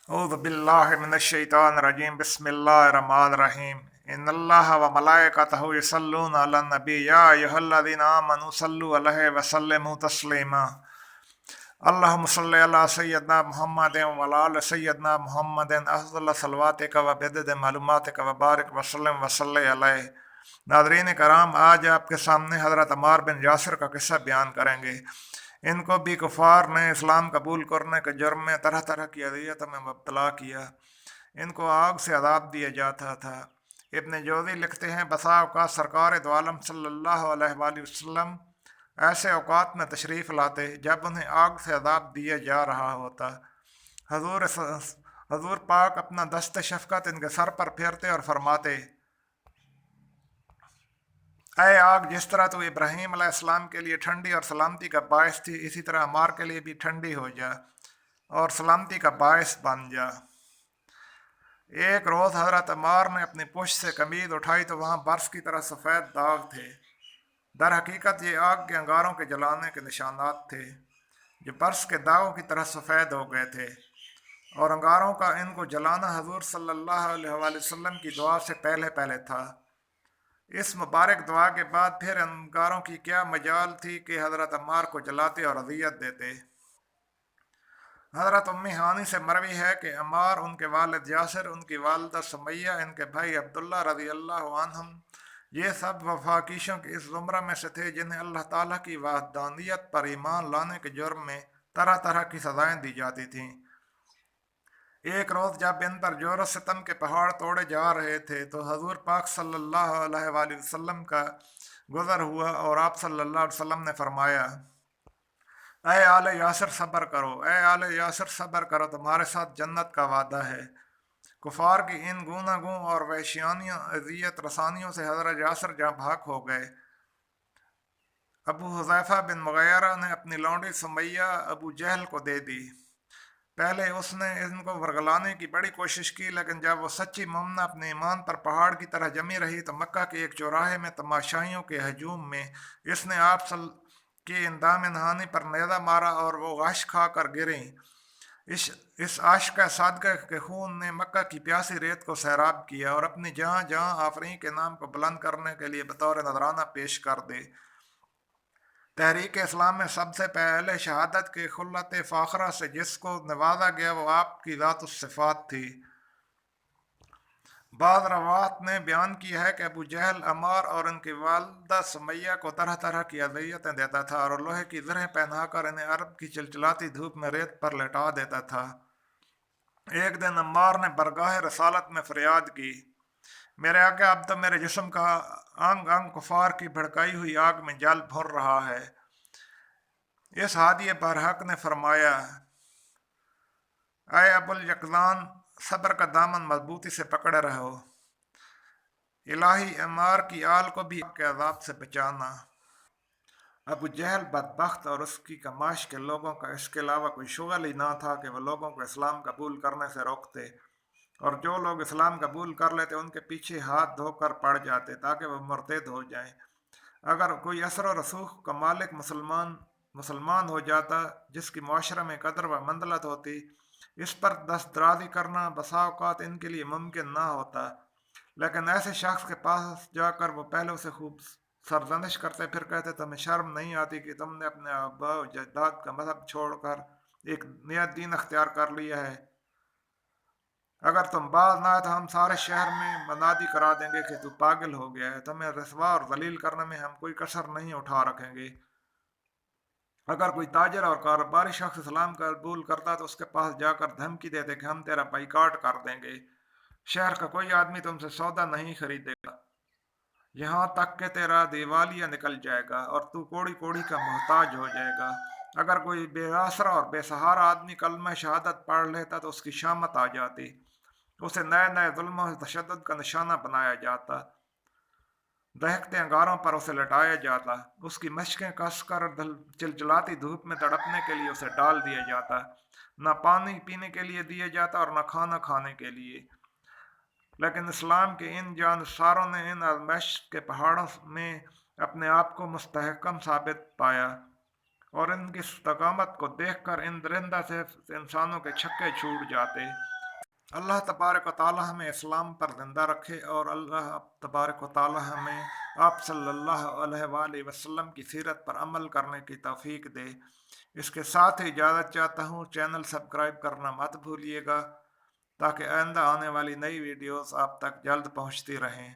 औज़ु बिल्लाहि मिनश्शैतानिर्रजीम बिस्मिल्लाहिर्रहमानिर्रहीम इन्नल्लाहा व मलाइकतहु युसल्लूना अलन नबी या अय्युहल्लज़ीना आमनू सल्लु अलैहि व सल्लिमू तस्लीमा अल्लाहुम्मा सल्लि अला सय्यिदना मुहम्मदिन व अला आलि सय्यिदना मुहम्मदिन अफ़ज़ल सलवातिक व बिदद मालूमातिक व बारिक व सल्लिम व सल्लि अलैहि। नाज़रीन कराम, आज आपके सामने हज़रत अम्मार बिन यासिर का किस्सा बयान करेंगे। इनको भी कुफार ने इस्लाम कबूल करने के जुर्म में तरह तरह की अज़ियत में मुब्तला किया। इनको आग से अज़ाब दिया जाता था। इब्न जौज़ी लिखते हैं, बसा औक़ात सरकार दो आलम सल्लल्लाहु अलैहि वसल्लम ऐसे औक़ात में तशरीफ़ लाते जब उन्हें आग से अज़ाब दिया जा रहा होता। हजूर हजूर पाक अपना दस्त शफ़क़त इनके सर पर फेरते और फरमाते, ऐ आग, जिस तरह तो इब्राहीम अलैहिस्सलाम के लिए ठंडी और सलामती का बायस थी, इसी तरह अम्मार के लिए भी ठंडी हो जा और सलामती का बायस बन जा। एक रोज़ हज़रत अम्मार ने अपनी पुश्त से कमीज उठाई तो वहाँ बर्फ़ की तरह सफ़ेद दाग थे। दर हकीकत ये आग के अंगारों के जलाने के निशानात थे, जो बर्फ़ के दागों की तरह सफ़ेद हो गए थे, और अंगारों का इनको जलाना हजूर सल्लल्लाहु अलैहि वसल्लम की दुआ से पहले पहले था। इस मुबारक दुआ के बाद फिर अंगारों की क्या मजाल थी कि हज़रत अम्मार को जलाते और अजियत देते। हज़रत उम्मी हानी से मरवी है कि अम्मार, उनके वालिद यासिर, उनकी वालदा सुमैया, इनके भाई अब्दुल्ला रज़ी अल्लाह अन्हुम, ये सब वफाकीशों के इस ज़ुमरा में से थे जिन्हें अल्लाह ताला की वहदानियत पर ईमान लाने के जुर्म में तरह तरह की सज़ाएँ दी जाती थीं। एक रोज़ जब इन पर जोर सितम के पहाड़ तोड़े जा रहे थे तो हजूर पाक सल्लल्लाहु अलैहि वसल्लम का गुज़र हुआ और आप सल्लल्लाहु अलैहि वसल्लम ने फरमाया, ऐ आले यासिर सब्र करो, ऐ आले यासिर सब्र करो, तुम्हारे साथ जन्नत का वादा है। कुफार की इन गूनागूं और वहशियानियों अजियत रसानियों से हज़रत यासिर जहाँ भाग हो गए। अबू हुज़ैफ़ा बिन मुग़ीरा ने अपनी लौंडी सुमैया अबू जहल को दे दी। पहले उसने इनको वर्गलाने की बड़ी कोशिश की, लेकिन जब वो सच्ची मुमना अपने ईमान पर पहाड़ की तरह जमी रही तो मक्का के एक चौराहे में तमाशाइयों के हजूम में इसने आप सल की इंदाम नहानी पर नेज़ा मारा और वो गश खा कर गिरी। इस आशिक सादका के खून ने मक्का की प्यासी रेत को सैराब किया और अपनी जहाँ जहाँ आफरीन के नाम को बुलंद करने के लिए बतौर नजराना पेश कर दे। तहरीक इस्लाम में सबसे पहले शहादत के खुल्लत फ़ाखरा से जिसको नवाजा गया वो आपकी ज़ात सिफ़ात थी। बाद रवात ने बयान किया है कि अबू जहल अमार और उनकी वालदा सुमैया को तरह तरह की अज़ियतें देता था और लोहे की ज़रें पहनाकर इन्हें अरब की चिलचिलाती धूप में रेत पर लेटा देता था। एक दिन अम्मार ने बरगाह रसालत में फरियाद की, मेरे आगे अब तो मेरे जिस्म का अंग अंग कुफार की भड़काई हुई आग में जल भर रहा है। इस हादिये पर हक ने फरमाया, अय अबुल यकजान, सब्र का दामन मजबूती से पकड़े रहो, इलाही अमार की आल को भी आपके अजाब से बचाना। अबू जहल बदबख्त और उसकी कमाश के लोगों का इसके अलावा कोई शुगल ही ना था कि वह लोगों को इस्लाम कबूल करने से रोकते, और जो लोग इस्लाम कबूल कर लेते उनके पीछे हाथ धोकर पड़ जाते ताकि वह मुर्तद हो जाएं। अगर कोई असर और रसूख का मालिक मुसलमान हो जाता जिसकी मुआशरा में कदर व मंदलत होती, इस पर दस्तराजी करना बसा औकात इनके लिए मुमकिन ना होता। लेकिन ऐसे शख्स के पास जाकर वो पहले उसे खूब सरजनिश करते, फिर कहते, तुम्हें शर्म नहीं आती कि तुमने अपने आबा जद्दाद का मजहब छोड़कर एक नया दीन अख्तियार कर लिया है। अगर तुम बाज ना आए तो हम सारे शहर में मनादी करा देंगे कि तू पागल हो गया है। तुम्हें रसवा और जलील करने में हम कोई कसर नहीं उठा रखेंगे। अगर कोई ताजर और कारोबारी शख्स इस्लाम कबूल करता तो उसके पास जाकर धमकी देते कि हम तेरा बाइकाट कर देंगे। शहर का कोई आदमी तुमसे सौदा नहीं खरीदेगा, यहाँ तक कि तेरा दिवालिया निकल जाएगा और तू कोड़ी कोड़ी का मोहताज हो जाएगा। अगर कोई बेआसरा और बेसहारा आदमी कलमा शहादत पढ़ लेता तो उसकी शामत आ जाती, उसे नए नए जुल्म और तशद्दुद का निशाना बनाया जाता, दहकते अंगारों पर उसे लटाया जाता, उसकी मशकें कसकर चिलचिलाती धूप में तड़पने के लिए उसे डाल दिया जाता, न पानी पीने के लिए दिया जाता और न खाना खाने के लिए। लेकिन इस्लाम के इन जानसारों ने इन आजमैश के पहाड़ों में अपने आप को मुस्तहकम साबित पाया, और इनकी इस्तकामत को देखकर इन दरिंदा से इंसानों के छक्के छूट जाते। اللہ तबारक व ताला हमें इस्लाम पर ज़िंदा रखे और अल्लाह तबारक व ताला हमें आप सल्लल्लाहु अलैहि वसल्लम की सीरत पर अमल करने की तौफीक दे। इसके साथ ही इजाज़त चाहता हूँ, चैनल सब्सक्राइब करना मत भूलिएगा ताकि आइंदा आने वाली नई वीडियोस आप तक जल्द पहुँचती रहें।